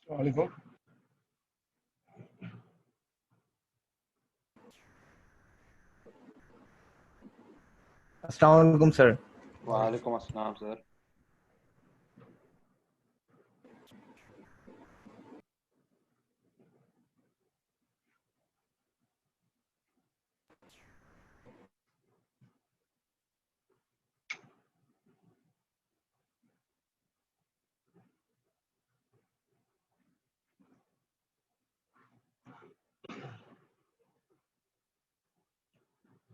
वालेकुम। अस्सलाम वालेकुम सर। वालेकुम अस्सलाम सर।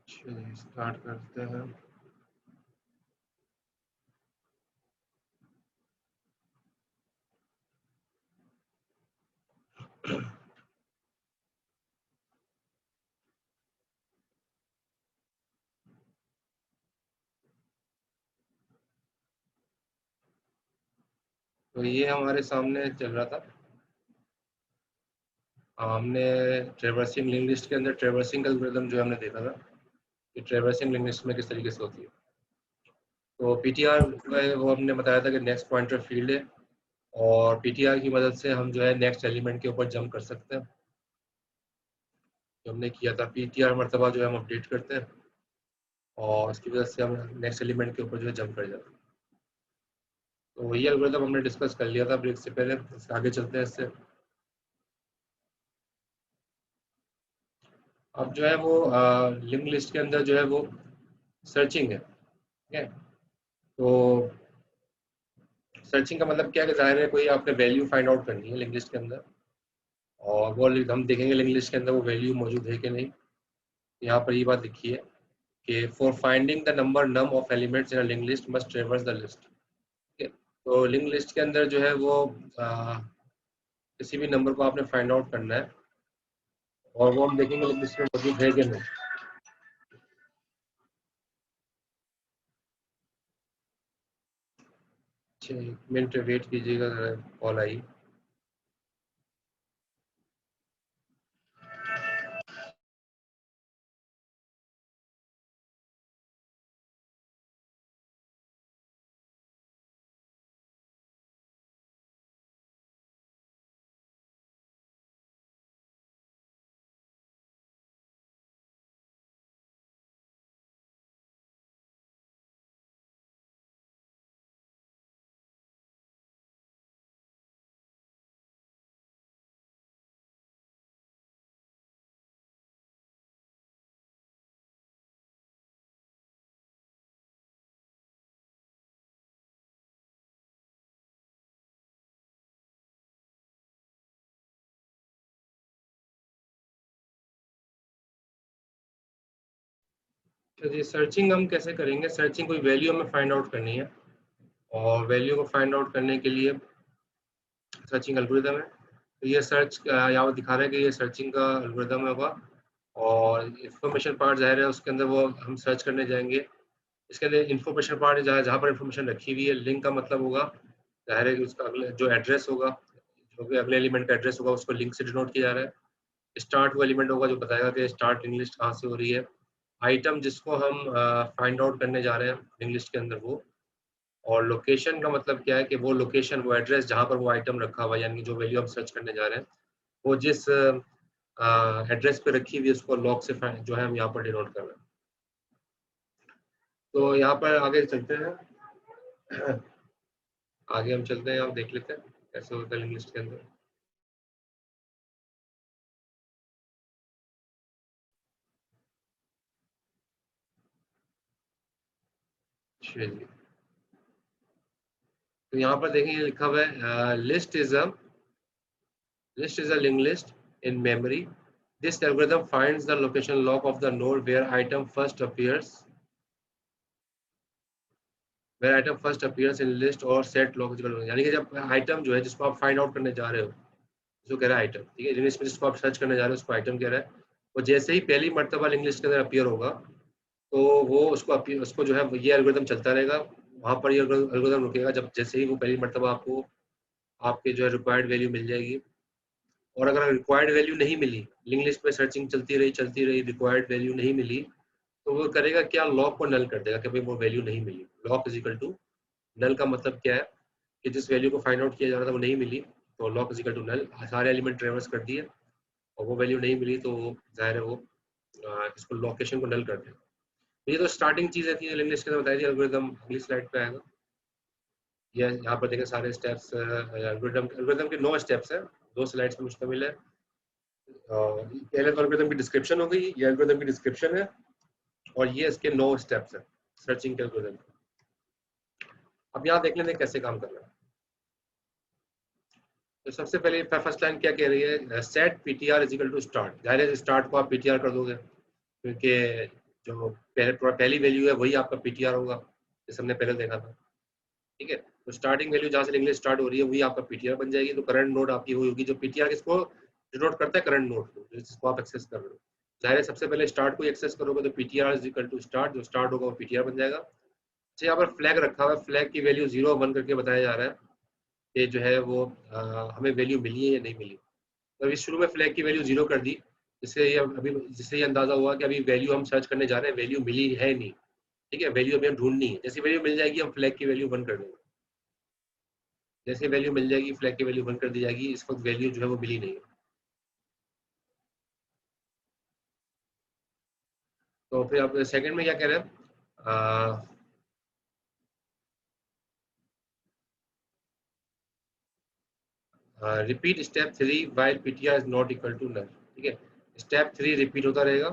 चलिए स्टार्ट करते हैं। तो ये हमारे सामने चल रहा था। हमने ट्रेवर्सिंग लिंक लिस्ट के अंदर ट्रेवर्सिंग एल्गोरिथम जो हमने देखा था कि ट्रेवर्सिंग लिंक लिस्ट में किस तरीके से होती है। तो पीटीआर जो है वो हमने बताया था कि नेक्स्ट पॉइंटर फील्ड है और पीटीआर की मदद से हम जो है नेक्स्ट एलिमेंट के ऊपर जंप कर सकते हैं। जो हमने किया था पीटीआर मर्तबा जो है हम अपडेट करते हैं और उसकी वजह से हम नेक्स्ट एलिमेंट के ऊपर जो है जंप कर जाते हैं। तो वही एल्गोरिथम हमने डिस्कस कर लिया था ब्रेक से पहले। इससे आगे चलते हैं इससे। अब जो है वो लिंक लिस्ट के अंदर जो है वो सर्चिंग है, ठीक है। तो सर्चिंग का मतलब क्या है कि ज़ाहिर है कोई आपने वैल्यू फाइंड आउट करनी है लिंक लिस्ट के अंदर और वो हम देखेंगे लिंक लिस्ट के अंदर वो वैल्यू मौजूद है कि नहीं। यहाँ पर ये बात लिखी है कि for finding the number num of elements in a link list must traverse the list, ठीक है। तो लिंक लिस्ट के अंदर जो है वो किसी भी नंबर को आपने फाइंड आउट करना है और वो हम देखेंगे लिंक लिस्ट में मौजूद है कि नहीं। अच्छा, 1 मिनट वेट कीजिएगा, कॉल आई। चलिए सर्चिंग हम कैसे करेंगे। सर्चिंग कोई वैल्यू हमें फाइंड आउट करनी है और वैल्यू को फाइंड आउट करने के लिए सर्चिंग एल्गोरिदम है। तो ये सर्च यहाँ पर दिखा रहा है कि ये सर्चिंग का एल्गोरिदम होगा और इंफॉर्मेशन पार्ट ज़ाहिर है उसके अंदर वो हम सर्च करने जाएंगे। इसके अंदर इंफॉर्मेशन पार्ट है जहाँ जहाँ पर इंफॉर्मेशन रखी हुई है। लिंक का मतलब होगा ज़ाहिर है कि उसका अगले जो एड्रेस होगा, जो भी अगले एलिमेंट का एड्रेस होगा उसको लिंक से डिनोट किया जा रहा है। स्टार्ट वो एलिमेंट होगा जो बताएगा कि स्टार्ट लिंक लिस्ट कहाँ से हो रही है। आइटम जिसको हम फाइंड आउट करने जा रहे हैं लिंक लिस्ट के अंदर वो। और लोकेशन का मतलब क्या है कि वो लोकेशन वो एड्रेस जहाँ पर वो आइटम रखा हुआ है, यानी जो वैल्यू हम सर्च करने जा रहे हैं वो जिस एड्रेस पे रखी हुई है उसको लॉग से जो है हम यहाँ पर डिनोट कर रहे हैं। तो यहाँ पर आगे चलते हैं। आगे हम चलते हैं, हम देख लेते हैं कैसे होता है लिंक लिस्ट के अंदर। चलिए, तो यहाँ पर देखें ये लिखा हुआ है list is a link list in memory. This algorithm finds the location log of the node where item first appears in list और सेट लॉजिकल। यानी कि जब आइटम जो है जिसको आप फाइंड आउट करने जा रहे हो, जो कह रहा है आइटम, ठीक है, लिंक लिस्ट में जिसको आप सर्च करने जा रहे हो उसको आइटम कह रहा है। वो जैसे ही पहली मर्तबा लिंक लिस्ट के अंदर अपीयर होगा तो वो उसको जो है ये एल्गोरिथम चलता रहेगा। वहाँ पर ये एल्गोरिथम रुकेगा जब जैसे ही वो पहली मर्तबा आपको आपके जो है रिक्वायर्ड वैल्यू मिल जाएगी। और अगर रिक्वायर्ड वैल्यू नहीं मिली, लिंक लिस्ट में सर्चिंग चलती रही रिक्वायर्ड वैल्यू नहीं मिली, तो वो करेगा क्या, लॉक को नल कर देगा कि भाई वो वैल्यू नहीं मिली। Lock is equal to null का मतलब क्या है कि जिस वैल्यू को फाइंड आउट किया जा रहा था वो नहीं मिली, तो loc is equal to null, सारे एलिमेंट ट्रेवर्स कर दिए और वो वैल्यू नहीं मिली तो जाहिर है वो इसको लोकेशन को नल कर देगा। ये तो स्टार्टिंग चीज़ें थी लिंग्विस्टिक्स के अंदर बताई थी, एल्गोरिदम अगली स्लाइड पे आएगा। ये यहाँ पर देखें सारे स्टेप्स, एल्गोरिदम के 9 स्टेप्स है, 2 स्लाइड्स में मुश्तमिल है। पहले तो एल्गोरिदम की डिस्क्रिप्शन हो गई, ये एल्गोरिदम की डिस्क्रिप्शन है और ये इसके 9 स्टेप्स है सर्चिंग के एल्गोरिदम। अब यहाँ देख लेते हैं कैसे काम करना है। तो सबसे पहले फर्स्ट लाइन क्या कह रही है, set PTR is equal to start. जाहिर है स्टार्ट को आप पीटीआर कर दोगे क्योंकि जो पहली वैल्यू है वही आपका पीटीआर होगा, जैसे हमने पहले देखा था। ठीक है, तो स्टार्टिंग वैल्यू जहाँ से इंग्लिश स्टार्ट हो रही है वही आपका पीटीआर बन जाएगी। तो करंट नोड आपकी वही होगी, जो पीटीआर किसको डिनोट करता है, करंट नोड को, जिसको आप एक्सेस कर रहे हो। जाहिर है सबसे पहले स्टार्ट को एक्सेस करोगे तो PTR is equal to start, जो स्टार्ट होगा वो पीटीआर बन जाएगा। अच्छा, यहाँ पर फ्लैग रखा हुआ है, फ्लैग की वैल्यू 0 1 करके बताया जा रहा है कि जो है वो हमें वैल्यू मिली है या नहीं मिली। तो अभी शुरू में फ्लैग की वैल्यू 0 कर दी, जिससे ये अंदाजा हुआ कि अभी वैल्यू हम सर्च करने जा रहे हैं वैल्यू मिली है नहीं। ठीक है, वैल्यू अभी हम ढूंढनी है, जैसी वैल्यू मिल जाएगी हम फ्लैग की वैल्यू 1 कर देंगे। जैसे वैल्यू मिल जाएगी फ्लैग की वैल्यू 1 कर दी जाएगी। इस वक्त वैल्यू जो है वो मिली नहीं है। तो फिर आप सेकंड में क्या कह रहे हैं, repeat step 3 while PTR is not equal to null. ठीक है, स्टेप 3 रिपीट होता रहेगा,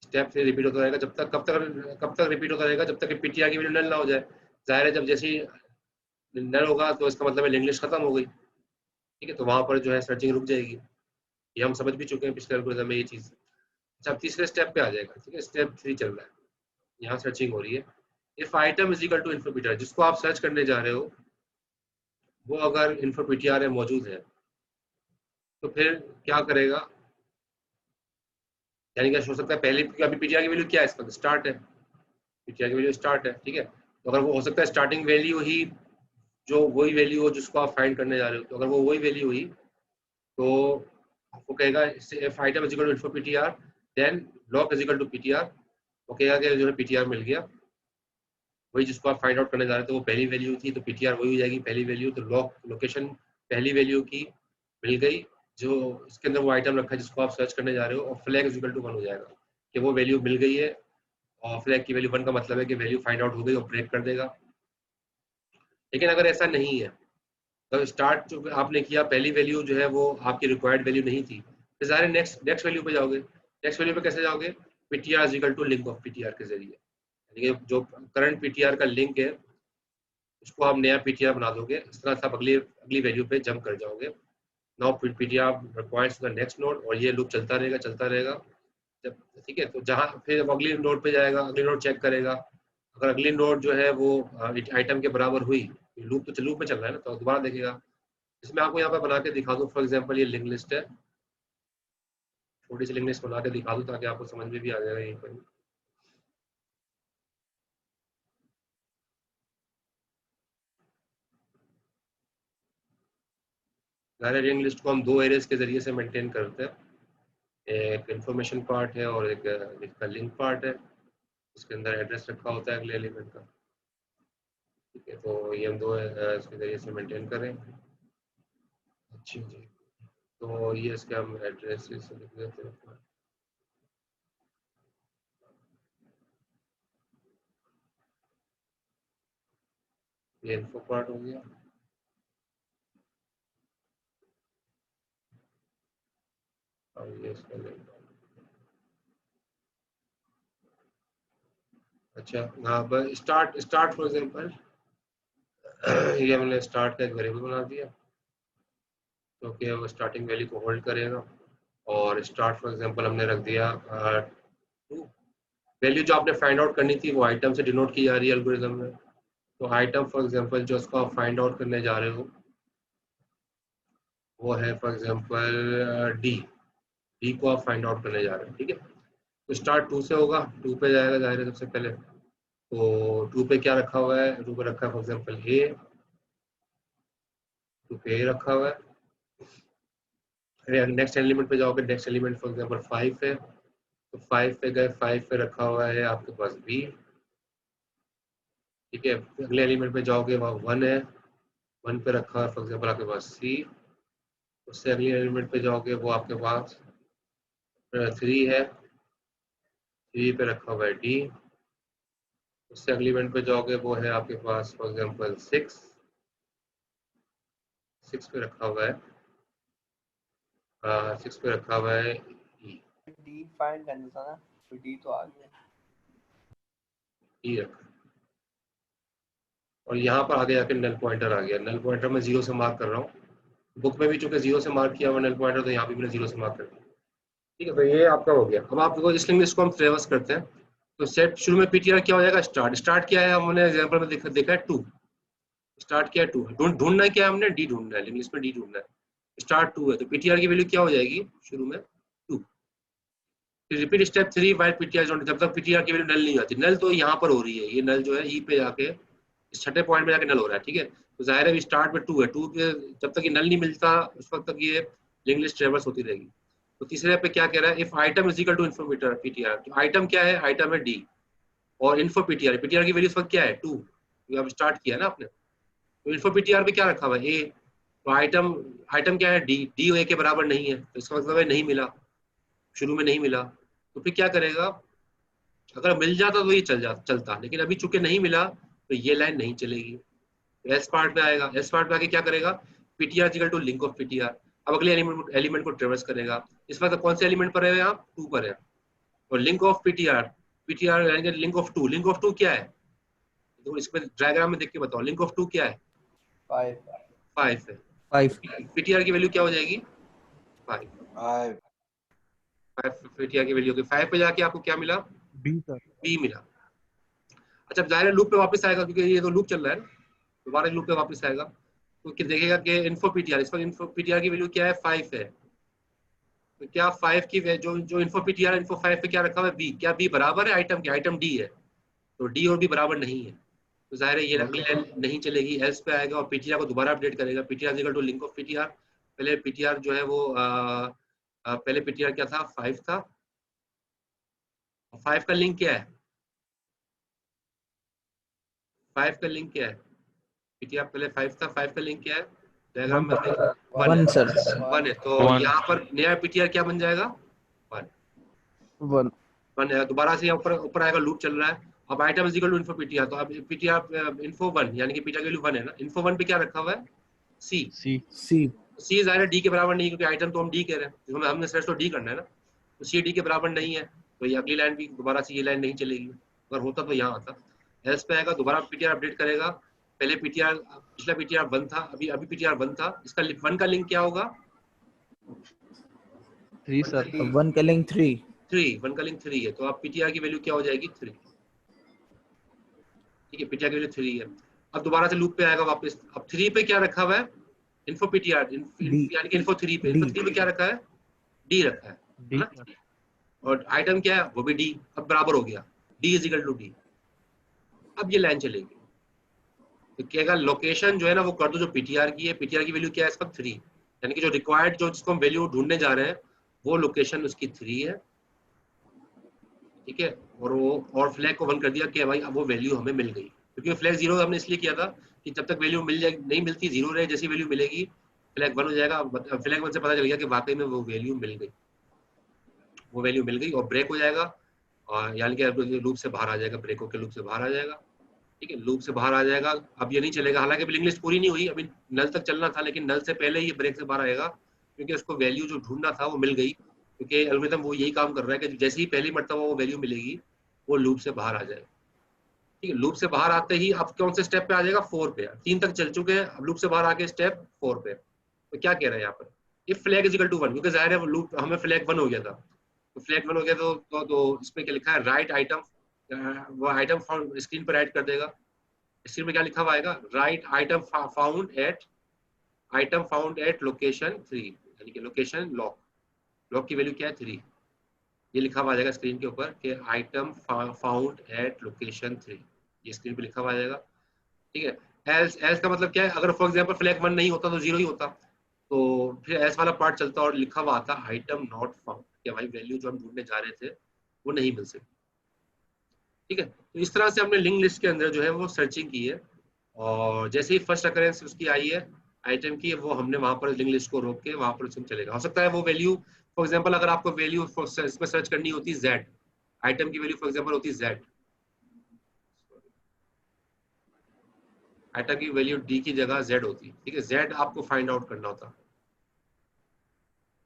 स्टेप 3 रिपीट होता रहेगा जब तक, कब तक रिपीट होता रहेगा, जब तक पीटीआर की वैल्यू नल ना हो जाए। जाहिर है जब जैसे ही नल होगा तो इसका मतलब है इंग्लिश खत्म हो गई। ठीक है, तो वहां पर जो है सर्चिंग रुक जाएगी। ये हम समझ भी चुके हैं पिछले एल्गोरिथम में ये चीज। अच्छा, अब तीसरे स्टेप पे आ जाएगा। ठीक है, स्टेप 3 चल रहा है, यहाँ सर्चिंग हो रही है। If item is equal to info, जिसको आप सर्च करने जा रहे हो वो अगर इन्फो पीटीआर में मौजूद है तो फिर क्या करेगा, यानी क्या हो सकता है, पहले अभी पीटीआर की वैल्यू क्या है, इसका स्टार्ट है, पीटीआर की वैल्यू स्टार्ट है। ठीक है, तो अगर वो हो सकता है स्टार्टिंग वैल्यू ही जो वही वैल्यू हो जिसको आप फाइंड करने जा रहे हो, तो अगर वो वही वैल्यू हुई तो आपको कहेगा if item is equal to info PTR then loc is equal to PTR. वो कहेगा कि जो है पीटीआर मिल गया, वही जिसको आप फाइंड आउट करने जा रहे थे वो पहली वैल्यू थी, तो पीटीआर वही हो जाएगी पहली वैल्यू। तो लॉक लोकेशन पहली वैल्यू की मिल गई, जो इसके अंदर वो आइटम रखा है जिसको आप सर्च करने जा रहे हो, और फ्लैग इज इक्वल टू 1 हो जाएगा कि वो वैल्यू मिल गई है। और फ्लैग की वैल्यू 1 का मतलब है कि वैल्यू फाइंड आउट हो गई और ब्रेक कर देगा। लेकिन अगर ऐसा नहीं है, तो स्टार्ट जो आपने किया पहली वैल्यू जो है वो आपकी रिक्वायर्ड वैल्यू नहीं थी, तो सारे नेक्स्ट वैल्यू पे जाओगे। नेक्स्ट वैल्यू पे कैसे जाओगे, PTR is equal to link of PTR के जरिए, यानी कि जो करंट पीटीआर का लिंक है उसको आप नया पीटीआर बना दोगे। इस तरह से आप अगली अगली वैल्यू पे जंप कर जाओगे। Now PTR requires the next node, और ये लूप चलता रहेगा जब, ठीक है, तो जहाँ फिर अगली नोड पे जाएगा, अगली नोड चेक करेगा। अगर अगली नोड जो है वो आइटम के बराबर हुई, लूप में चल रहा है ना, तो दोबारा देखेगा। इसमें आपको यहाँ पे बना के दिखा दूँ, फॉर एग्जांपल ये लिंक लिस्ट है, छोटी सी लिंक लिस्ट बना के दिखा दूँ ताकि आपको समझ में भी आ जाएगा यहीं पर। लिंक लिस्ट को हम 2 एरियाज के जरिए से मेंटेन करते हैं, एक इंफॉर्मेशन पार्ट है और एक इसका लिंक पार्ट है। इसके अंदर एड्रेस रखा होता है अगले एलिमेंट का। ठीक है, तो ये हम 2 इसके जरिए से मेंटेन करें। अच्छा जी, तो ये इसके हम एड्रेस लिख देते हैं। ये इन्फो पार्ट हो गया। और ये इसका लिंक। अच्छा, हाँ, बस स्टार्ट स्टार्ट फॉर एग्जांपल ये हमने स्टार्ट का एक वेरिएबल बना दिया क्योंकि तो वो स्टार्टिंग वैल्यू को होल्ड करेगा। और स्टार्ट फॉर एग्जांपल हमने रख दिया टू। वैल्यू जो आपने फाइंड आउट करनी थी वो आइटम से डिनोट की जा रही है एल्गोरिथम में। तो आइटम फॉर एग्जांपल जो उसको आप फाइंड आउट करने जा रहे हो वो है फॉर एग्जांपल डी। डी को आप फाइंड आउट करने जा रहे हो। ठीक है, तो स्टार्ट 2 से होगा, 2 पे जाएगा जाहिर है सबसे पहले। तो 2 पे क्या रखा हुआ है, 2 पे रखा है फॉर एग्जांपल ए, 2 पे ए रखा हुआ है। फिर नेक्स्ट एलिमेंट पे जाओगे, नेक्स्ट एलिमेंट फॉर एग्जांपल 5 है, तो 5 पे गए, 5 पे रखा हुआ है आपके पास बी। ठीक है, अगले एलिमेंट पे जाओगे वहाँ 1 है, 1 पे रखा है फॉर एग्जाम्पल आपके पास सी, उससे अगले एलिमेंट पे जाओगे वो आपके पास 3 है, 3 पे रखा हुआ है डी, उससे अगले एलिमेंट पे जाओगे वो है आपके पास फॉर एग्जाम्पल 6, 6 पे रखा हुआ है 6 पे रखा हुआ है ई, डी फाइंड करना था ना, तो डी तो आ गया। ई रखा, और यहाँ पर आगे जाके नल पॉइंटर आ गया। नल पॉइंटर मैं 0 से मार्क कर रहा हूँ, बुक में भी चूंकि 0 से मार्क किया हुआ नल पॉइंटर, तो यहाँ भी मैंने 0 से मार्क कर दिया। ठीक है, तो ये आपका हो गया। अब आप देखो इस लिंक लिस्ट को हम ट्रेवर्स करते हैं, तो सेट शुरू में पीटीआर क्या हो जाएगा, स्टार्ट किया है हमने एग्जांपल में देखा है 2, स्टार्ट किया 2, ढूंढना क्या है हमने, डी ढूंढना है, लिंक लिस्ट में डी ढूंढना है, स्टार्ट 2 है तो पीटीआर की वैल्यू क्या हो जाएगी शुरू में 2। फिर रिपीट स्टेप 3 वाइल पीटीआर, जब तक पीटीआर की वैल्यू नल नहीं आती, नल तो यहाँ पर हो रही है, ये नल जो है ई पे जाके इस छठे पॉइंट में जाके नल हो रहा है। ठीक है, तो जाहिर है स्टार्ट में 2 है, 2 पे जब तक ये नल नहीं मिलता उस वक्त तक ये लिंक लिस्ट ट्रेवर्स होती रहेगी। तो तीसरे पे क्या कह रहा है, if item is equal to info PTR, तो आइटम क्या है, आइटम है डी, और इन्फो पीटीआर, पीटीआर की वैल्यू इस वक्त क्या है 2, अब स्टार्ट किया ना आपने, तो इन्फो पीटीआर पे क्या रखा हुआ है ए, तो आइटम क्या है डी, डी ए के बराबर नहीं है, तो इसका मतलब है नहीं मिला, शुरू में नहीं मिला, तो फिर क्या करेगा, अगर मिल जाता तो ये चलता, लेकिन अभी चूंकि नहीं मिला तो ये लाइन नहीं चलेगी। एस पार्ट में आएगा, एस पार्ट में आके क्या करेगा, PTR equal to link of PTR, अब अगले एलिमेंट को ट्रेवर्स करेगा। इस वक्त कौन से एलिमेंट पर है आप, 2 पर है, और लिंक ऑफ पीटीआर, पीटीआर यानी लिंक ऑफ 2, लिंक ऑफ 2 क्या है, तो इसमें डायग्राम में देख के बताओ, लिंक ऑफ 2 क्या है, 5 है, 5 पीटीआर की वैल्यू क्या हो जाएगी 5, 5 पीटीआर की वैल्यू होगी 5 पे जाके आपको क्या मिला, बी सर, बी मिला। अच्छा जाहिर है लूप पे वापस आएगा, क्योंकि ये तो लूप चल रहा है, दोबारा लूप पे वापस आएगा, तो क्या देखेगा कि इन्फो पीटीआर, इस पर इन्फो पीटीआर की वैल्यू क्या है 5 है, तो क्या 5 की जो इन्फो पीटीआर इन्फो 5 पे क्या रखा हुआ है बी, क्या बी बराबर है आइटम के, आइटम डी है, तो डी और बी बराबर नहीं है, तो जाहिर है ये अगली लाइन नहीं चलेगी, एल्स पे आएगा और पीटीआर को दोबारा अपडेट करेगा, PTR equal to link of PTR, पहले पीटीआर जो है वो पहले पीटीआर क्या था 5 था, 5 का लिंक क्या है, 5 का लिंक क्या है, पीटीआर पहले 5 था, 5 का लिंक क्या है, डायग्राम में 1 सर, 1 है, तो यहाँ पर नया पीटीआर क्या बन जाएगा 1 है, दोबारा से ऊपर ऊपर आएगा, लूप चल रहा है। अब item is equal to info PTR, तो अब पीटीआर इन्फो 1 यानी कि पीटीआर की वैल्यू 1 है ना, इन्फो 1 पे क्या रखा हुआ है सी, सी सी जाहिर है डी के बराबर नहीं, क्योंकि आइटम तो हम डी कह रहे हैं, हमने सर्च तो डी करना है ना, तो सी डी के बराबर नहीं है, तो ये अगली लाइन भी दोबारा से ये लाइन नहीं चलेगी, अगर होता तो यहाँ आता, एल्स पे आएगा, दोबारा पीटीआर अपडेट करेगा, पहले पीटीआर पिछला पीटीआर 1 था, अभी पीटीआर 1 था, इसका 1 का लिंक क्या होगा 3 सर, 1 का लिंक 3, 1 का लिंक 3 है, तो अब पीटीआर की वैल्यू क्या हो जाएगी 3, ठीक है, पीटीआर की वैल्यू 3 है। अब दोबारा से लूप पे आएगा वापस, अब 3 पे क्या रखा हुआ है इन्फो पीटीआर, यानी कि इन्फो 3 पे, इन्फो 3 पे क्या रखा है डी रखा है ना? और आइटम क्या है वो भी डी, अब बराबर हो गया, D is equal to D, अब ये लाइन चलेगी, तो कहेगा लोकेशन जो है ना वो कर दो जो पीटीआर की है, पीटीआर की वैल्यू क्या है इस वक्त 3, यानी कि जो रिक्वायर्ड जो जिसको हम वैल्यू ढूंढने जा रहे हैं वो लोकेशन उसकी 3 है, ठीक है, और वो और फ्लैग को 1 कर दिया कि भाई अब वो वैल्यू हमें मिल गई, क्योंकि फ्लैग 0 हमने इसलिए किया था कि जब तक वैल्यू मिल जाए नहीं मिलती 0 रहे, जैसी वैल्यू मिलेगी फ्लैग 1 हो जाएगा, फ्लैग 1 से पता चल गया कि वाकई में वो वैल्यू मिल गई, वो वैल्यू मिल गई और ब्रेक हो जाएगा, और यानी कि लूप से बाहर आ जाएगा, ब्रेक होकर लूप से बाहर आ जाएगा, ठीक है, लूप से बाहर आ जाएगा। अब ये नहीं चलेगा, हालांकि अभी लिंक लिस्ट पूरी नहीं हुई, अभी नल तक चलना था, लेकिन नल से पहले ही ब्रेक से बाहर आएगा, क्योंकि उसको वैल्यू जो ढूंढना था वो मिल गई, क्योंकि एल्गोरिथम वो यही काम कर रहा है कि जैसे ही पहली मरतबा वो वैल्यू मिलेगी वो लूप से बाहर आ जाएगा, ठीक है, लूप से बाहर आते ही अब कौन से स्टेप पे आ जाएगा 4 पे, 3 तक चल चुके हैं, अब लूप से बाहर आके स्टेप 4 पे, तो क्या कह रहे हैं यहाँ पर, if flag is equal to 1, क्योंकि जाहिर है लूप हमें फ्लैग 1 हो गया था, तो फ्लैग 1 हो गया तो इसमें क्या लिखा है राइट आइटम, वो आइटम स्क्रीन पर राइट कर देगा, स्क्रीन में क्या लिखा हुआ आएगा, right item found at location 3, यानी कि लोकेशन लॉक की वैल्यू क्या है 3, ये लिखा हुआ आ जाएगा स्क्रीन के ऊपर कि आइटम फाउंड एट लोकेशन 3, ये स्क्रीन पे लिखा हुआ आ जाएगा, ठीक है। एल्स का मतलब क्या है, अगर फॉर एग्जांपल फ्लैग 1 नहीं होता तो 0 ही होता, तो फिर एल्स वाला पार्ट चलता और लिखा हुआ आता आइटम नॉट फाउंड, कि भाई वैल्यू जो हम ढूंढने जा रहे थे वो नहीं मिल सकती, ठीक है। तो इस तरह से हमने लिंक लिस्ट के अंदर जो है वो सर्चिंग की है, और जैसे ही फर्स्ट अकरेंस उसकी आई है आइटम की, वो हमने वहां पर लिंक लिस्ट को रोक के वहां पर उसमें चलेगा। हो सकता है वो वैल्यू, फॉर एग्जांपल अगर आपको वैल्यू इसमें सर्च करनी होती है z, आइटम की वैल्यू फॉर एग्जांपल होती है z, आइटम की वैल्यू d की जगह z होती, ठीक है, z आपको फाइंड आउट करना होता,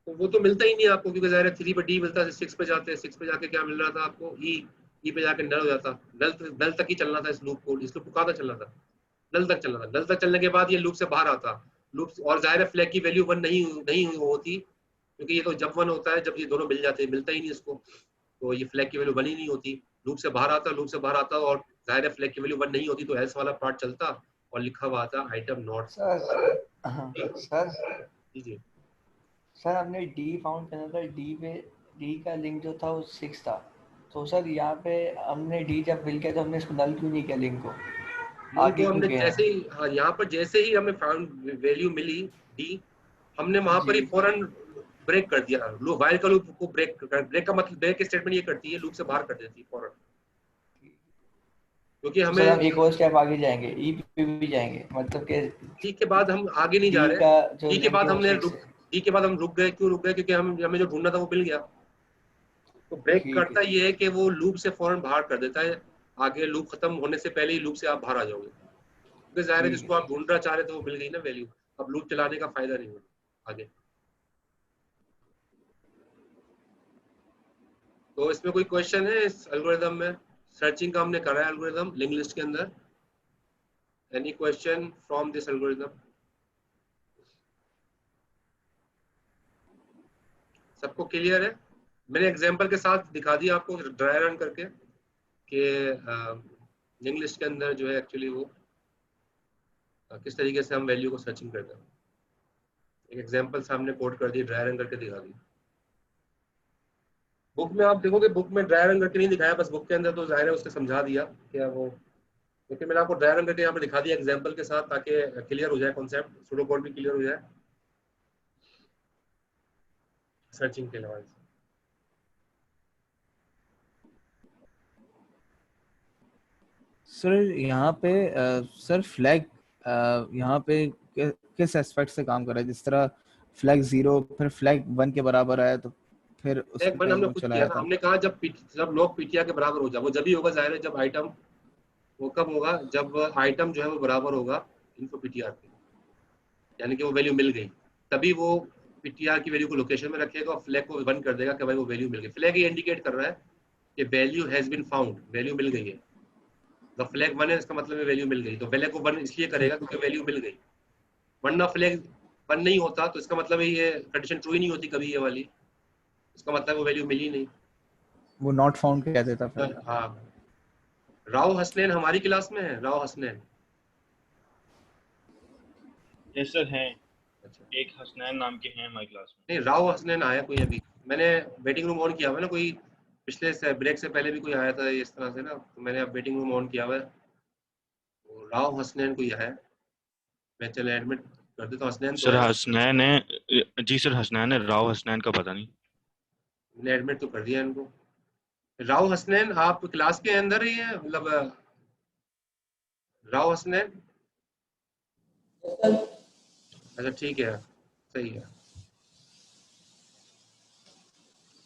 तो वो तो मिलता ही नहीं आपको, क्योंकि ज़ाहिर है 3 पे d मिलता है, 6 पे जाते हैं, 6 पे जाके क्या मिल रहा था आपको, e पे जाके नल हो जाता, नल तक ही चलना था इस लूप को, इस लूप को कहाँ तक चलना था, नल तक चलना था, नल तक चलने के बाद ये लूप से बाहर आता, लूप, और जाहिर है फ्लैग की वैल्यू 1 नहीं नहीं होती, क्योंकि ये तो जब 1 होता है जब ये दोनों मिल जाते हैं, मिलता ही नहीं इसको, तो ये फ्लैग की वैल्यू 1 ही नहीं होती, लूप से बाहर आता, लूप से बाहर आता, और जाहिर है फ्लैग की वैल्यू 1 नहीं होती, तो एल्स वाला पार्ट चलता और लिखा हुआ आता item not. Sir sir ji sir हमने डी फाउंड करना था, डी का लिंक जो था वो 6 था, तो सर यहाँ पे हमने डी जब मिल गया तो हमने इसको नल क्यों नहीं किया लिंक को, लिंक आगे को क्यों हमने गए जैसे हैं? ही, हाँ यहाँ पर जैसे ही हमें फाउंड वैल्यू मिली डी, हमने वहां पर जी ही फौरन ब्रेक कर दिया लूप, वाइल का लूप को ब्रेक का मतलब, ब्रेक स्टेटमेंट ये करती है लूप से बाहर कर देती है फौरन, क्योंकि तो सर हम हमें एक और स्टेप आगे जाएंगे, ई पे भी जाएंगे, मतलब कि डी के बाद हम आगे नहीं जा डी रहे, का जो डी के लिंक बाद है वो हमने 6 रुक, है। डी के बाद हम रुक गए, क्यों रुक गए, क्योंकि हमें जो ढूंढना था वो मिल गया, तो ब्रेक ठीक है करता ठीक ये है कि वो लूप से फौरन बाहर कर देता है, आगे लूप खत्म होने से पहले ही लूप से आप बाहर आ जाओगे, क्योंकि जाहिर है ठीक है जिसको आप ढूंढना चाह रहे थे वो मिल गई ना वैल्यू, अब लूप चलाने का फायदा नहीं होगा आगे। तो इसमें कोई क्वेश्चन है इस एल्गोरिदम में, सर्चिंग का हमने करा है एल्गोरिदम लिंक लिस्ट के अंदर, any question from this algorithm, सबको क्लियर है? मैंने एग्जांपल के साथ दिखा दिया आपको ड्राई रन करके कि लिंक लिस्ट के अंदर जो है एक्चुअली वो किस तरीके से हम वैल्यू को सर्चिंग करते हैं, एक एग्जांपल सामने कोड कर दी, ड्राई रन करके दिखा दी। बुक में आप देखोगे, बुक में ड्राई रन करके नहीं दिखाया, बस बुक के अंदर तो जाहिर है उसने समझा दिया क्या वो, लेकिन मैंने आपको ड्राई रन करके यहाँ पे दिखा दिया एग्जांपल के साथ, ताकि क्लियर हो जाए कॉन्सेप्ट, सूडो कोड भी क्लियर हो जाए सर्चिंग के अलावा। सर यहाँ पे सर फ्लैग यहाँ पे किस एस्पेक्ट से काम कर रहा है, जिस तरह फ्लैग 0 फिर फ्लैग 1 के बराबर आया तो फिर एक बार उसने हमने वो खुद किया चलाया ना, था। हमने कहा जब लॉग पीटीआर के बराबर हो जाए, वो जब ही होगा जाहिर है जब आइटम, वो कब होगा जब आइटम जो है वो बराबर होगा इनको पीटीआर के, यानी कि वो वैल्यू मिल गई, तभी वो पीटीआर की वैल्यू को लोकेशन में रखेगा और फ्लैग को बंद कर देगा कि भाई वो वैल्यू मिल गई। फ्लैग ये इंडिकेट कर रहा है कि value has been found, value मिल गई है, द फ्लैग 1 है इसका मतलब है वैल्यू मिल गई, तो फ्लैग को 1 इसलिए करेगा क्योंकि वैल्यू मिल गई, वरना फ्लैग 1 नहीं होता तो इसका मतलब है ये कंडीशन ट्रू ही नहीं होती कभी ये वाली, इसका मतलब वो वैल्यू मिली नहीं। वो नॉट फाउंड कह देता फिर। हाँ, राव हसनैन हमारी क्लास में है, राव हसनैन। यस सर हैं, अच्छा, एक हसनैन नाम के हैं हमारी क्लास में। नहीं राव हसनैन आया कोई अभी, मैंने वेटिंग रूम ऑन किया हुआ है ना, कोई पिछले से ब्रेक से पहले भी कोई आया था इस तरह से ना, तो मैंने अब वेटिंग रूम ऑन किया हुआ है, तो राव हसनैन कोई है, मैं चले एडमिट कर देता हूँ, हसनैन तो सर है, हसनैन है जी, सर हसनैन है, राव हसनैन का पता नहीं। मैंने एडमिट तो कर दिया इनको। राव हसनैन आप क्लास के अंदर ही है, मतलब राव हसनैन, अच्छा ठीक है, सही है,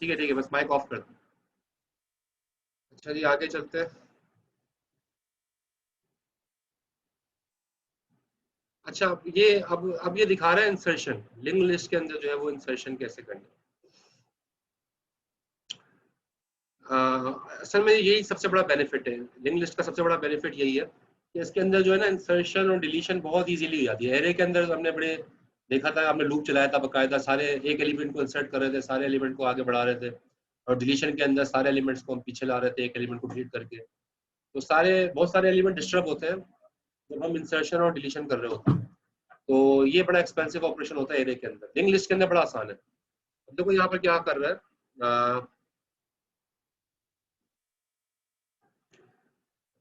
ठीक है बस माइक ऑफ कर दो। अच्छा जी आगे चलते हैं। अच्छा अब ये दिखा रहा है इंसर्शन, लिंक लिस्ट के अंदर जो है वो इंसर्शन कैसे करना है। असल में यही सबसे बड़ा बेनिफिट है, लिंक लिस्ट का सबसे बड़ा बेनिफिट यही है कि इसके अंदर जो है ना इंसर्शन और डिलीशन बहुत इजीली हो जाती है। एरे के अंदर हमने बड़े देखा था, हमने लूप चलाया था बकायदा, सारे एक एलिमेंट को इंसर्ट कर रहे थे, सारे एलिमेंट को आगे बढ़ा रहे थे, और डिलीशन के अंदर सारे एलिमेंट्स को हम पीछे ला रहे थे एक एलिमेंट को डिलीट करके, तो बहुत सारे एलिमेंट डिस्टर्ब होते हैं जब हम इंसर्शन और डिलीशन कर रहे होते हैं, तो ये बड़ा एक्सपेंसिव ऑपरेशन होता है एरे के अंदर। लिंक लिस्ट के अंदर बड़ा आसान है। अब देखो यहाँ पर क्या कर रहा है,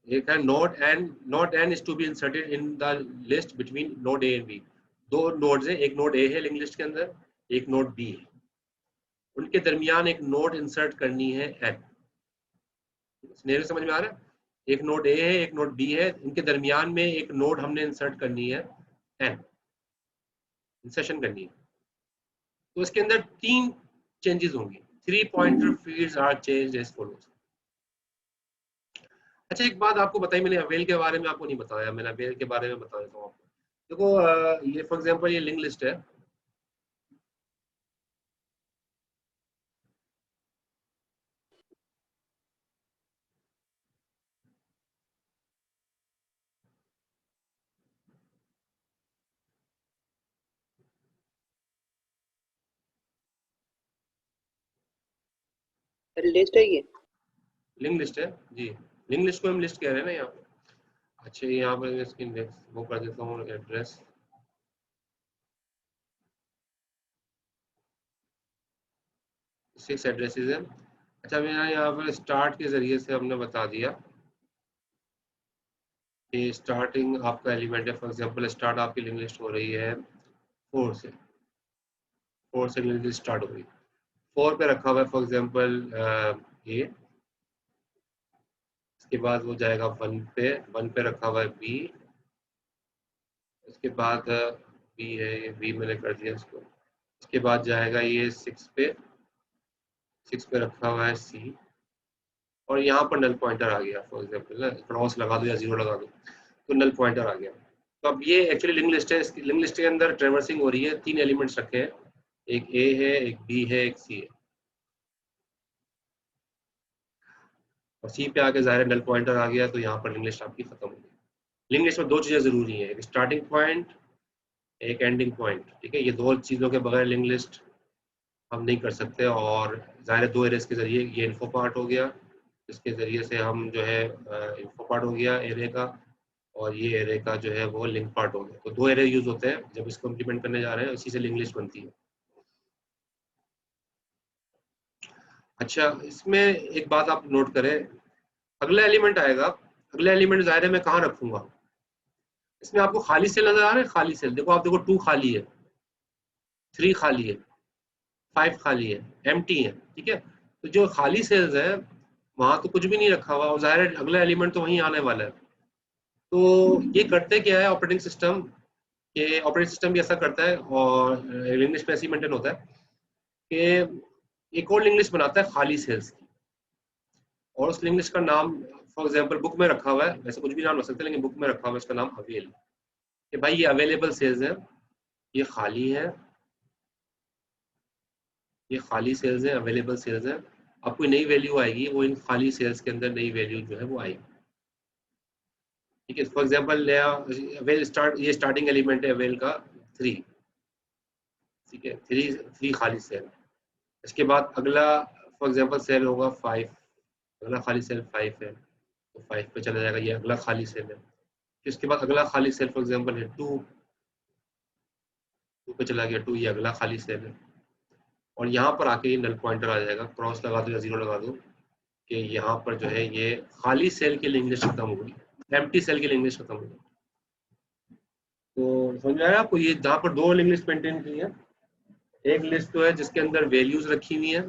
एक है node N is to be inserted in the list between node A and B. दो नोड्स हैं, एक नोड ए है लिंक लिस्ट के अंदर, एक नोड बी है, उनके दरमियान एक नोड इंसर्ट करनी है एन। सिनेरियो समझ में आ रहा है? एक नोड ए है, एक नोड बी है, इनके दरमियान में एक नोड हमने इंसर्ट करनी है एन, इंसर्शन करनी है। तो इसके अंदर 3 चेंजेस होंगी। 3 pointer fields are changed as follows. अच्छा एक बात आपको बताई मैंने, अवेल के बारे में आपको नहीं बताया, मैंने अवेल के बारे में बता देता हूँ आपको। देखो ये फॉर एग्जांपल ये लिंक लिस्ट है, लिस्ट है ये। लिंक लिस्ट है जी, लिंक लिस्ट को हम लिस्ट कह रहे हैं ना यहाँ पे। अच्छा यहाँ पर इसकी वो कर देता हूँ एड्रेस, सिक्स एड्रेसेस है। अच्छा मैंने यहाँ पर स्टार्ट के जरिए से हमने बता दिया कि स्टार्टिंग आपका एलिमेंट है। फॉर एग्जांपल स्टार्ट आपकी लिंक लिस्ट हो रही है 4 से, 4 से लिंक लिस्ट स्टार्ट हो रही है। 4 पे रखा हुआ है फॉर एग्जांपल ए, इसके बाद वो जाएगा 1 पे, 1 पे रखा हुआ है बी, इसके बाद बी है, ये बी मैंने कर दिया इसको। इसके बाद जाएगा ये 6 पे, 6 पे रखा हुआ है सी, और यहाँ पर नल पॉइंटर आ गया। फॉर एग्जांपल ना क्रॉस लगा दो या 0 लगा दो तो नल पॉइंटर आ गया। तो अब ये एक्चुअली लिंक लिस्ट है, इस लिंक लिस्ट के अंदर ट्रेवर्सिंग हो रही है, 3 एलिमेंट्स रखे हैं, एक ए है, एक बी है, एक सी है, और सी पे आके ज़ाहिर नल पॉइंटर आ गया, तो यहाँ पर लिंक लिस्ट आपकी खत्म हो गई। लिंक लिस्ट में 2 चीज़ें ज़रूरी हैं, एक स्टार्टिंग पॉइंट, एक एंडिंग पॉइंट, ठीक है। ये 2 चीज़ों के बगैर लिंक लिस्ट हम नहीं कर सकते। और ज़ाहिर 2 एरेज के ज़रिए, ये इन्फो पार्ट हो गया, इसके ज़रिए से हम जो है इन्फो पार्ट हो गया एरे का, और ये एरे का जो है वो लिंक पार्ट हो गया। तो 2 एरे यूज़ होते हैं जब इसको इम्प्लीमेंट करने जा रहे हैं, इसी से लिंक लिस्ट बनती है। अच्छा इसमें एक बात आप नोट करें, अगला एलिमेंट आएगा, अगला एलिमेंट ज़ाहिर है मैं कहाँ रखूँगा। इसमें आपको खाली सेल नज़र आ रहे हैं, खाली सेल देखो, आप देखो 2 खाली है, 3 खाली है, 5 खाली है, एम्प्टी है, ठीक है। तो जो खाली सेल्स है वहां तो कुछ भी नहीं रखा हुआ, और ज़ाहिर है अगला एलिमेंट तो वहीं आने वाला है। तो ये करते क्या है ऑपरेटिंग सिस्टम, ये ऑपरेटिंग सिस्टम भी ऐसा करता है, और इंग्लिश में ऐसे मेंटेन होता है कि एक और लिंक लिस्ट बनाता है खाली सेल्स की, और उस लिंक लिस्ट का नाम फॉर एग्जांपल बुक में रखा हुआ है, वैसे कुछ भी नाम हो सकता है लेकिन बुक में रखा हुआ है इसका नाम अवेल, कि भाई ये अवेलेबल सेल्स है, ये खाली है, ये खाली सेल्स है, अवेलेबल सेल्स है। अब कोई नई वैल्यू आएगी, वो इन खाली सेल्स के अंदर नई वैल्यू जो है वो आएगी, ठीक है। फॉर एग्जांपल नया अवेल स्टार्ट, ये स्टार्टिंग एलिमेंट है अवेल का 3, ठीक है, 3 खाली सेल। इसके बाद अगला फॉर एग्जांपल सेल होगा 5, अगला खाली सेल 5 है तो 5 पे चला जाएगा, ये अगला खाली सेल है। इसके बाद अगला खाली सेल फॉर एग्जांपल है 2 पे चला गया 2, ये अगला खाली सेल है। और यहाँ पर आके ये नल पॉइंटर आ जाएगा, क्रॉस लगा दो या 0 लगा दो कि यहाँ पर जो है ये खाली सेल की लिंक लिस्ट खत्म हो गई, एम्प्टी सेल की लिंक लिस्ट खत्म हो गई। तो समझ में आया आपको, ये जहाँ पर 2 लिंक लिस्ट मेंटेन की है, एक लिस्ट तो है जिसके अंदर वैल्यूज रखी हुई है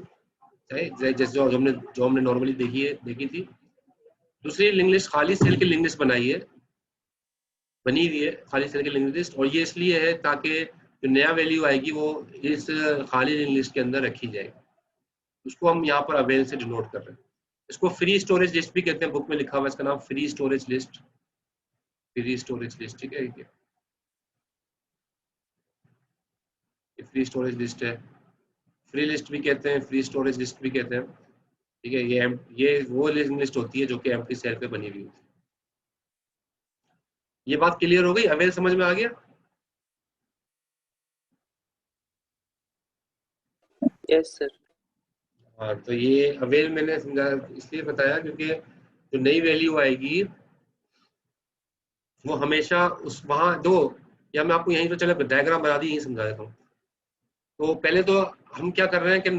जैसे जो हमने नॉर्मली देखी थी। दूसरी लिंक लिस्ट खाली सेल की लिंक लिस्ट बनी हुई है खाली सेल की लिंक लिस्ट, और ये इसलिए है ताकि जो नया वैल्यू आएगी वो इस खाली लिंक लिस्ट के अंदर रखी जाएगी। उसको हम यहाँ पर अवेल से डिनोट कर रहे हैं। इसको फ्री स्टोरेज लिस्ट भी कहते हैं, बुक में लिखा हुआ है इसका नाम free storage list, free storage list, ठीक है। ये फ्री स्टोरेज लिस्ट है, फ्री लिस्ट भी कहते हैं, फ्री स्टोरेज लिस्ट भी कहते हैं, ठीक है। ये वो लिस्ट होती है जो कि एम्प्टी सेल पे बनी हुई होती है। ये बात क्लियर हो गई, अवेल समझ में आ गया? Yes sir. हाँ तो ये अवेल मैंने समझा इसलिए बताया क्योंकि जो नई वैल्यू आएगी वो हमेशा उस वहां दो, या मैं आपको यहीं तो चले डायग्राम बना दी, यहीं समझा देता हूँ। तो पहले तो हम क्या कर रहे हैं कि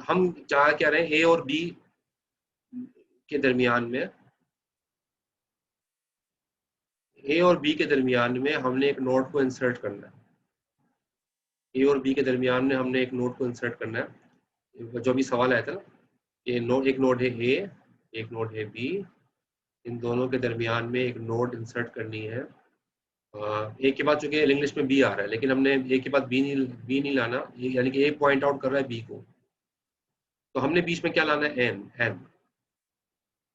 हम चाह क्या रहे हैं, ए और बी के दरमियान में, ए और बी के दरमियान में हमने एक नोड को इंसर्ट करना है। ए और बी के दरमियान में हमने एक नोड को इंसर्ट करना है, जो भी सवाल आया था ना, ये एक नोड है ए, एक नोड है बी, इन दोनों के दरमियान में एक नोड इंसर्ट करनी है। ए के बाद चूंकि इंग्लिश में बी आ रहा है, लेकिन हमने ए के बाद बी नहीं लाना, यानी कि ए पॉइंट आउट कर रहा है बी को, तो हमने बीच में क्या लाना है, एन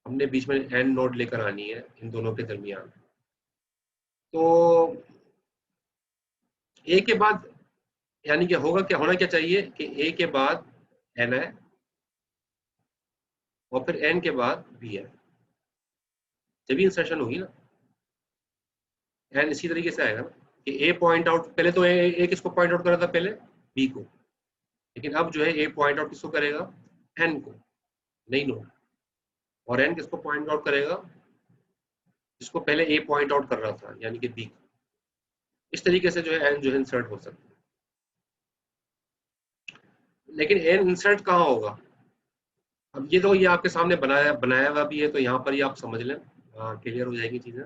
हमने बीच में एन नोड लेकर आनी है इन दोनों के दरमियान। तो ए के बाद यानी कि होगा क्या, होना क्या चाहिए कि ए के बाद एन है और फिर एन के बाद बी है, जब भी इंसर्शन होगी ना एन इसी तरीके से आएगा ना कि ए पॉइंट आउट, पहले तो ए किसको पॉइंट आउट कर रहा था, पहले बी को, लेकिन अब जो है ए पॉइंट आउट किसको करेगा, एन को, नहीं नोड, और एन किसको पॉइंट आउट करेगा, जिसको पहले ए पॉइंट आउट कर रहा था यानी कि बी। इस तरीके से जो है एन जो है इंसर्ट हो सकता है। लेकिन एन इंसर्ट कहाँ होगा, अब ये तो ये आपके सामने बनाया हुआ भी है, तो यहाँ पर ही आप समझ लें, क्लियर हो जाएगी चीजें।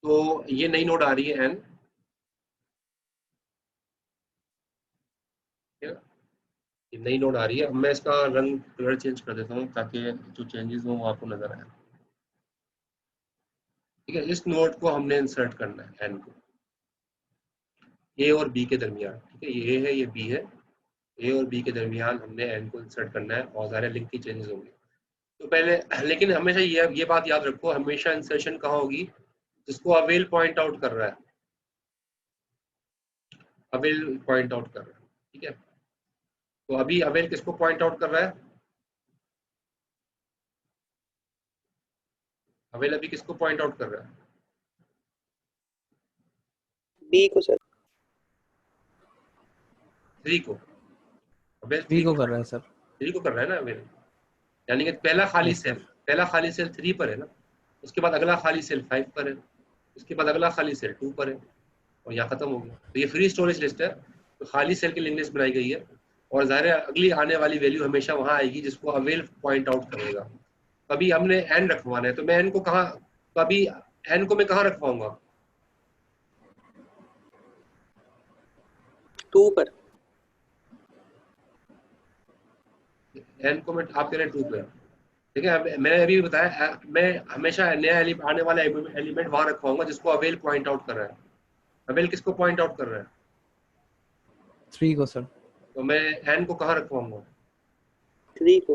तो ये नई नोड आ रही है एन, ये नई नोड आ रही है। अब मैं इसका रंग कलर चेंज कर देता हूँ ताकि जो चेंजेस हो वो आपको नजर आए। ठीक है, इस नोड को हमने इंसर्ट करना है एन को ए और बी के दरमियान। ठीक है, ये ए है ये बी है, ए और बी के दरमियान हमने एन को इंसर्ट करना है और सारे लिंक की चेंजेस होंगे। तो पहले, लेकिन हमेशा ये बात याद रखो, हमेशा इंसर्शन कहाँ होगी, जिसको अवेल पॉइंट आउट कर रहा है, अवेल पॉइंट आउट कर रहा है। ठीक है, तो अभी अवेल किसको पॉइंट आउट कर रहा है, अवेल अभी किसको पॉइंट आउट कर रहा है, बी को सर। 3 को, अवेल 3 को कर रहा है सर, 3 को कर रहा है ना अवेल, यानी कि पहला खाली Yes, सेल, sir. पहला खाली सेल 3 पर है ना, उसके बाद अगला खाली सेल 5 पर है, उसके बाद अगला खाली सेल 2 पर है, और यहाँ खत्म हो गया। तो ये फ्री स्टोरेज लिस्ट है, तो खाली सेल की लिंक लिस्ट बनाई गई है, और ज़ाहिर है अगली आने वाली वैल्यू हमेशा वहाँ आएगी जिसको अवेल पॉइंट आउट करेगा। कभी हमने एन रखवाना है, तो मैं एन को कहाँ, कभी एन को मैं कहाँ रखवाऊंगा, 2 पर। एन को मैं, आप कह रहे हैं 2 पे, ठीक है। मैंने अभी बताया मैं हमेशा नया आने वाला एलिमेंट वहां रखवाऊंगा जिसको अवेल पॉइंट आउट कर रहा है। अवेल किसको पॉइंट आउट कर रहा है, 3 को सर, तो मैं एन को कहाँ रखवाऊंगा, 3 को।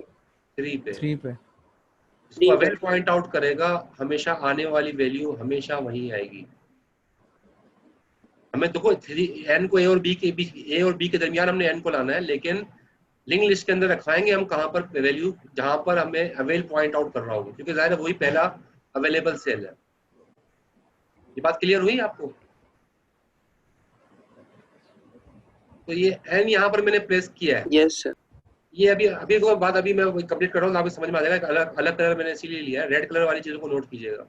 3 पे। 3 पे। जिसको अवेल पॉइंट आउट करेगा हमेशा आने वाली वैल्यू हमेशा वहीं आएगी। हमें देखो 3 एन को ए और बी के दरमियान हमने एन को लाना है, लेकिन लिंक लिस्ट के अंदर रखवाएंगे हम कहाँ पर, वैल्यू जहां पर हमें अवेल पॉइंट आउट कर रहा होगा, क्योंकि जाहिर है वही पहला अवेलेबल सेल है। ये बात क्लियर हुई आपको, तो ये एन यहाँ पर मैंने प्लेस किया है। Yes sir. ये अभी को बात अभी मैं कंप्लीट कर रहा हूँ, आपको समझ में आ जाएगा। अलग कलर मैंने इसीलिए लिया है, रेड कलर वाली चीजों को नोट कीजिएगा।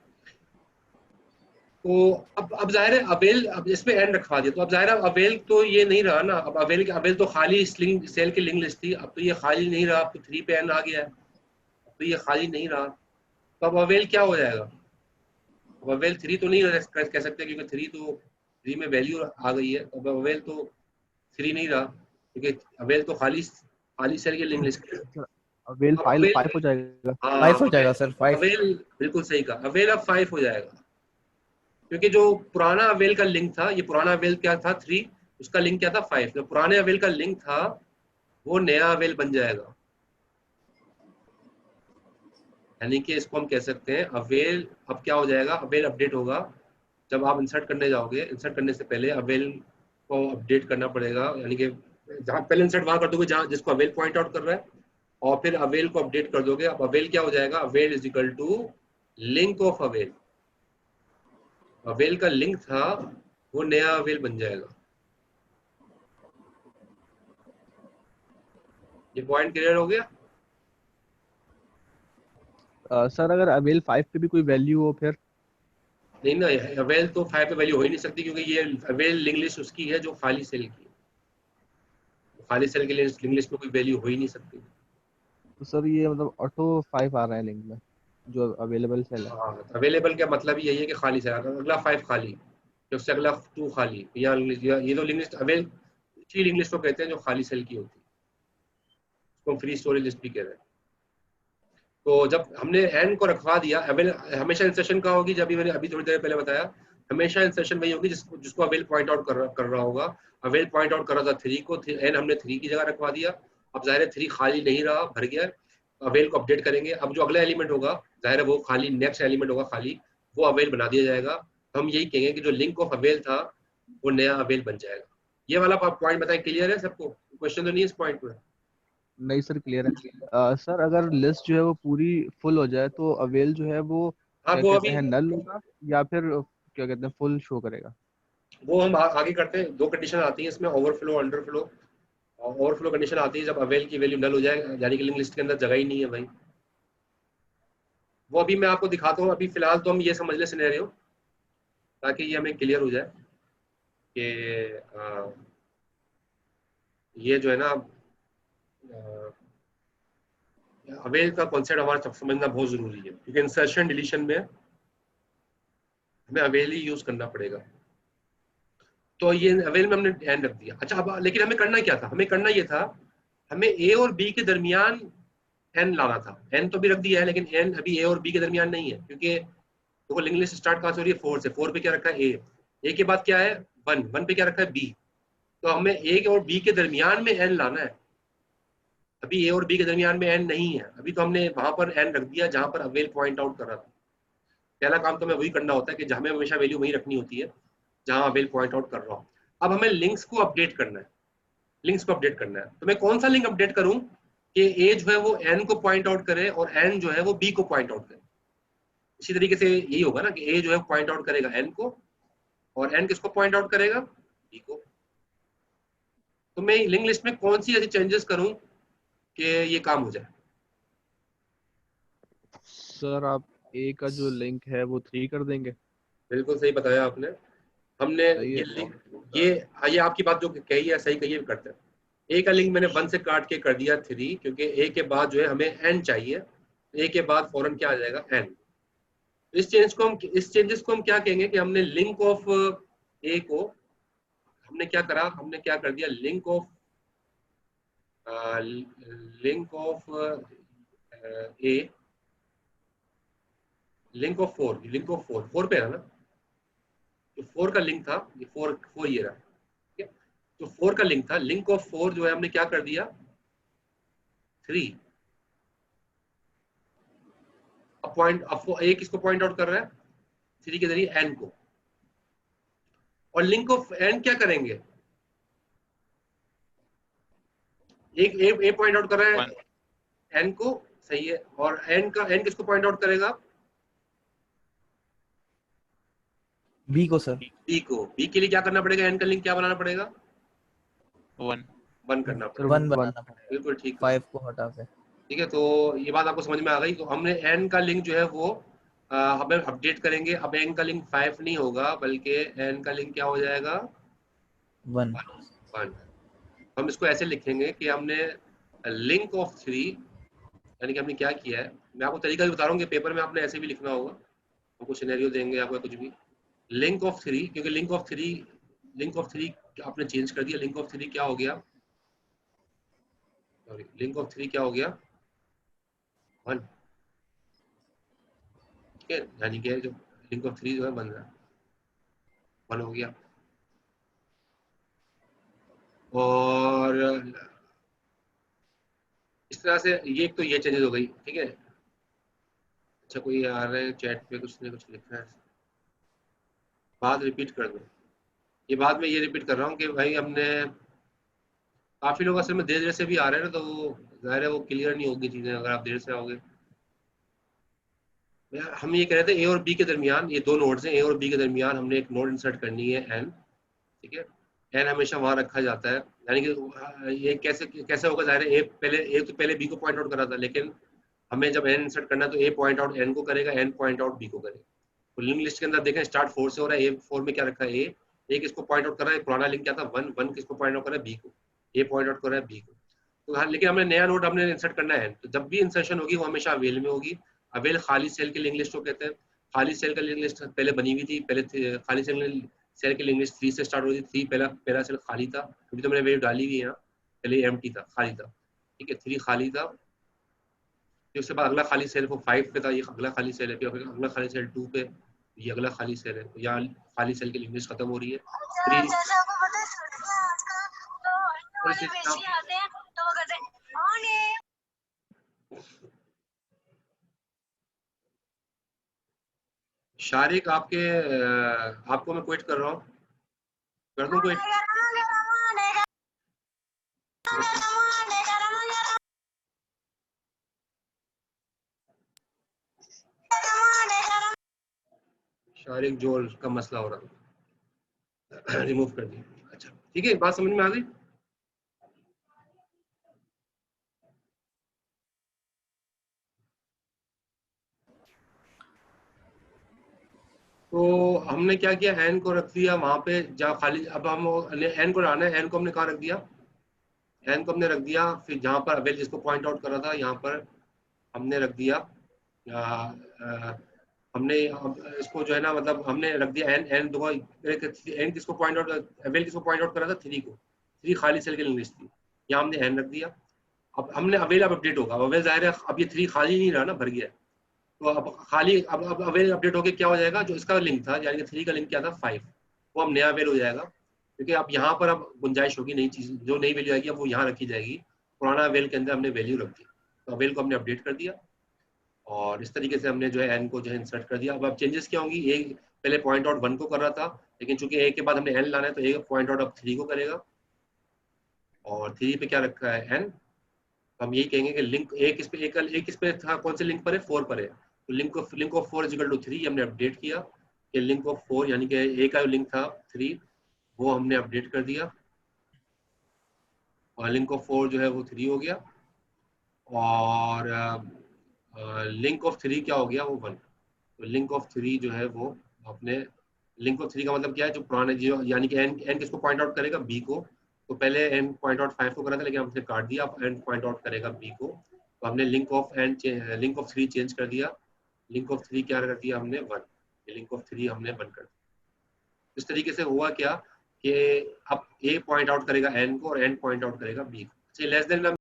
तो अब जाहिर है अवेल, अब इसमें एन रखवा दिया, तो अब जाहिर है अवेल तो ये नहीं रहा ना, अब अवेल तो खाली सेल की लिंक लिस्ट थी, अब तो ये खाली नहीं रहा, अब तो 3 पे एन आ गया है, अब तो ये खाली नहीं रहा, तो अब अवेल क्या हो जाएगा, अब अवेल 3 तो नहीं कह सकते, क्योंकि 3 में वैल्यू आ गई है, अब अवेल तो 3 नहीं रहा, क्योंकि अवेल तो खाली सेल की लिंक लिस्ट है। अवेल अब 5 हो जाएगा। 5 हो जाएगा सर, 5। अवेल बिल्कुल सही कहा, अवेल अब 5 हो जाएगा, क्योंकि जो पुराना अवेल का लिंक था, ये पुराना अवेल क्या था 3, उसका लिंक क्या था 5, जो पुराने अवेल का लिंक था वो नया अवेल बन जाएगा। यानी कि इसको हम कह सकते हैं अवेल अब क्या हो जाएगा, अवेल अपडेट होगा जब आप इंसर्ट करने जाओगे। इंसर्ट करने से पहले अवेल को अपडेट करना पड़ेगा, यानी कि जहाँ पहले इंसर्ट वहां कर दोगे जहाँ जिसको अवेल पॉइंट आउट कर रहा है, और फिर अवेल को अपडेट कर दोगे। अब अवेल क्या हो जाएगा, avail is equal to link of avail, avail का लिंक था वो नया अवेल बन जाएगा। ये पॉइंट क्लियर हो गया। सर अगर अवेल 5 पे भी कोई वैल्यू हो फिर? नहीं ना, अवेल तो 5 पे वैल्यू हो ही नहीं सकती, क्योंकि ये अवेल लिंक लिस्ट उसकी है जो खाली सेल की, खाली सेल की लिंक लिस्ट में कोई वैल्यू हो ही नहीं सकती। तो सर ये मतलब ऑटो 5 आ रहा है लिंक में जो अवेलेबल सेल है। हाँ, अवेलेबल का मतलब यही है कि खाली सेल, अगला 5 खाली, फिर उससे अगला 2 खाली, या ये तो लिंक लिस्ट अवेल अच्छी लिंक लिस्ट को कहते हैं जो खाली सेल की होती है, उसको फ्री स्टोरेज लिस्ट भी कह रहे हैं। तो जब हमने एन को रखवा दिया, अवेल हमेशा इंसर्शन का होगी, जब भी मैंने अभी थोड़ी देर पहले बताया, हमेशा इंसर्शन वही होगी जिसको अवेल पॉइंट आउट कर रहा होगा। अवेल पॉइंट आउट कर रहा था 3 को, एन हमने 3 की जगह रखवा दिया। अब जाहिर है 3 खाली नहीं रहा, भर गया, अवेल को अपडेट करेंगे। अब जो अगला एलिमेंट होगा जाहिर है वो खाली, नेक्स्ट एलिमेंट होगा खाली, वो अवेल बना दिया जाएगा। हम यही कहेंगे कि जो लिंक ऑफ अवेल था वो नया अवेल बन जाएगा। ये वाला पॉइंट बताएं, क्लियर है सबको? क्वेश्चन तो नहीं है इस पॉइंट में? नहीं सर क्लियर है। सर अगर लिस्ट जो है वो पूरी फुल हो जाए तो अवेल जो है वो हाँ क्या वो कहते अभी हैं नल होगा या फिर क्या कहते हैं फुल शो करेगा? वो हम आगे करते हैं। 2 कंडीशन आती है इसमें, ओवरफ्लो अंडरफ्लो। ओवरफ्लो कंडीशन आती है जब अवेल की वैल्यू नल हो जाए, यानी कि लिंक लिस्ट के अंदर जगह ही नहीं है भाई। वो अभी मैं आपको दिखाता हूँ। अभी फिलहाल तो हम ये समझ ले सिनेरियो, ताकि ये हमें क्लियर हो जाए कि ये जो है ना अवेल का कॉन्सेप्ट हमारा समझना बहुत जरूरी है, क्योंकि इंसर्शन डिलीशन में हमें अवेल ही यूज करना पड़ेगा। तो ये अवेल में हमने एन रख दिया। अच्छा, अब लेकिन हमें करना क्या था? हमें करना ये था, हमें ए और बी के दरमियान एन लाना था। एन तो भी रख दिया है, लेकिन एन अभी ए और बी के दरमियान नहीं है, क्योंकि देखो लिंक लिस्ट स्टार्ट कहाँ से हो रही है? 4 से। 4 पे क्या रखा है? ए के बाद क्या है? 1। 1 पे क्या रखा है? बी। तो हमें ए और बी के दरमियान में एन लाना है। अभी ए और बी के दरमियान में एन नहीं है, अभी तो हमने वहां पर एन रख दिया जहां पर अवेल पॉइंट आउट कर रहा था। पहला काम तो हमें वही करना होता है कि हमें हमेशा वैल्यू वही रखनी होती है जहां अवेल पॉइंट आउट कर रहा हूँ। अब हमें लिंक्स को अपडेट करना है। लिंक्स को अपडेट करना है, तो मैं कौन सा लिंक अपडेट करूं कि ए जो है वो एन को पॉइंट आउट करे और एन जो है वो बी को पॉइंट आउट करे। इसी तरीके से यही होगा ना कि ए जो है पॉइंट आउट करेगा एन को, और एन किसको पॉइंट आउट करेगा? बी को। तो मैं लिंक लिस्ट में कौन सी ऐसी चेंजेस करूं कि ये काम हो जाए? सर आप ए का जो लिंक है वो 3 कर देंगे। बिल्कुल सही बताया आपने। हमने सही ये है लिंक, ये आपकी बात जो कही है सही कही है, करते हैं। ए का लिंक मैंने 1 से काट के कर दिया 3, क्योंकि ए के बाद जो है हमें एन चाहिए। ए के बाद फौरन क्या आ जाएगा? एन। इस चेंजेस को हम क्या कहेंगे कि हमने लिंक ऑफ ए को, हमने क्या करा? हमने क्या कर दिया? Link of A, link of 4, link of 4 पे है ना? जो 4 का लिंक था, ये 4 ये रहा, ठीक है? जो 4 का लिंक था, लिंक ऑफ 4 जो है हमने क्या कर दिया? 3। अब पॉइंट, अब ए किसको पॉइंट आउट कर रहा है? 3 के जरिए एन को। और लिंक ऑफ एन क्या करेंगे? एक ए पॉइंट आउट कर रहा है एन को, सही है, और एन किसको पॉइंट आउट करेगा? बी को सर। बी को। बी के लिए क्या करना पड़ेगा? एन का लिंक क्या बनाना पड़ेगा? 1 1 करना सर पड़ेगा। 1 बनाना पड़ेगा, बिल्कुल ठीक है। 5 को हटा के। ठीक है, तो ये बात आपको समझ में आ गई। तो हमने एन का लिंक जो है वो हमें अपडेट करेंगे। अब एन का लिंक 5 नहीं होगा, बल्कि एन का लिंक क्या हो जाएगा? 1। 1। हम इसको ऐसे लिखेंगे कि हमने लिंक ऑफ 3, यानी कि हमने क्या किया है, मैं आपको तरीका भी बता रहा हूँ कि पेपर में आपने ऐसे भी लिखना होगा, हमको सिनेरियो देंगे आपको कुछ भी। लिंक ऑफ 3, क्योंकि लिंक ऑफ 3 आपने चेंज कर दिया। लिंक ऑफ 3 क्या हो गया? सॉरी, लिंक ऑफ 3 क्या हो गया? 1। ठीक है, यानी कि जो लिंक ऑफ 3 जो है बन रहा है 1 हो गया। और इस तरह से ये तो ये चेंजेस हो गई, ठीक है। अच्छा, कोई आ रहा है चैट पे, कुछ ने कुछ लिखा है, बात रिपीट कर दो। ये बात मैं ये रिपीट कर रहा हूँ कि भाई हमने, काफी लोग असल में देर देर से भी आ रहे हैं ना, तो वो जाहिर है वो क्लियर नहीं होगी चीजें अगर आप देर से आओगे। हम ये कह रहे थे ए और बी के दरमियान, ये 2 नोड्स हैं, ए और बी के दरमियान हमने एक नोड इंसर्ट करनी है एन, ठीक है। एन हमेशा वहां रखा जाता है, यानी कि ये कैसे कैसे होगा? जाहिर है ए तो पहले बी को पॉइंट आउट करा था, लेकिन हमें जब एन इंसर्ट करना है तो ए पॉइंट आउट एन को करेगा, एन पॉइंट आउट बी को करेगा। तो लिंक लिस्ट के अंदर देखें स्टार्ट 4 से हो रहा है। ए 4 में क्या रखा है? ए किसको पॉइंट आउट कर रहा है? पुराना लिंक क्या था? 1। 1 किसको पॉइंट आउट कर रहा है? बी को। ए पॉइंट आउट कर रहा है बी को। तो हाँ, लेकिन हमने नया नोड हमने इंसर्ट करना है, तो जब भी इंसर्शन होगी वो हमेशा अवेल में होगी। अवेल खाली सेल की लिंक लिस्ट को कहते हैं। खाली सेल का लिंक लिस्ट पहले बनी हुई थी, पहले खाली सेल की लिंक लिस्ट 3 से स्टार्ट होती थी। 3 पहला सेल खाली था, अभी तो मैंने वैल्यू डाली हुई है यहाँ, पहले एम्प्टी था, खाली था, ठीक है। 3 खाली था, फिर उसके बाद अगला खाली सेल वो 5 पे था, ये अगला खाली सेल है, फिर अगला खाली सेल 2 पे, ये अगला खाली सेल है। यहाँ खाली सेल की लिमिट खत्म हो रही है। शारिक आपको मैं क्विट कर रहा हूँ, कर दूं क्विट? शारिक जोल का मसला हो रहा, रिमूव कर दिया। अच्छा ठीक है, बात समझ में आ गई? तो हमने क्या किया, एन को रख दिया वहां पे जहाँ खाली, अब हम एन को लाना है, एन को हमने कहाँ रख दिया, एन को हमने रख दिया फिर जहाँ पर अवेल जिसको पॉइंट आउट करा था यहाँ पर हमने रख दिया, हमने इसको जो है ना, मतलब हमने रख दिया एन, एन दो, एन किसको पॉइंट आउट, अवेल किसको पॉइंट आउट करा था, 3 को, 3 खाली सेल की लिस्ट थी, यहाँ हमने एन रख दिया। अब हमने अवेल अब अपडेट होगा, अवेल जाहिर है अब ये 3 खाली नहीं रहा ना, भर गया है, तो अब खाली अब अवेल अपडेट होके क्या हो जाएगा, जो इसका लिंक था यानी कि 3 का लिंक क्या था 5, वो अब नया अवेल हो जाएगा, क्योंकि अब यहाँ पर अब गुंजाइश होगी, नई चीज जो नई वैल्यू आएगी अब वो यहाँ रखी जाएगी, पुराना अवेल के अंदर हमने वैल्यू रख दी, तो अवेल को हमने अपडेट कर दिया और इस तरीके से हमने जो है एन को जो है इंसर्ट कर दिया। अब चेंजेस क्या होंगी, ए पहले पॉइंट आउट 1 को कर रहा था, लेकिन चूंकि ए के बाद हमने एन लाना है तो ए पॉइंट आउट अब 3 को करेगा, और 3 पे क्या रखा है एन, हम यही कहेंगे कि लिंक ए किस पे था, कौन से लिंक पर है, 4 पर है, तो link of 4 is equal to 3 हमने अपडेट किया कि लिंक ऑफ 4 यानी कि ए का लिंक था 3 वो हमने अपडेट कर दिया, और लिंक ऑफ 4 जो है वो 3 हो गया, और लिंक ऑफ 3 क्या हो गया, वो 1, तो लिंक ऑफ 3 जो है वो अपने, लिंक ऑफ 3 का मतलब क्या है, जो पुराने जो यानी कि एन किसको पॉइंट आउट करेगा, बी को, तो पहले एन पॉइंट आउट 5 को करा था लेकिन हमने काट दिया, अब एन पॉइंट आउट करेगा बी को, तो हमने लिंक ऑफ 3 चेंज कर दिया, लिंक ऑफ 3 क्या कर दिया हमने 1, लिंक ऑफ 3 हमने 1 कर दिया। इस तरीके से हुआ क्या कि अब ए पॉइंट आउट करेगा एन को और एन पॉइंट आउट करेगा बी को, लेस देन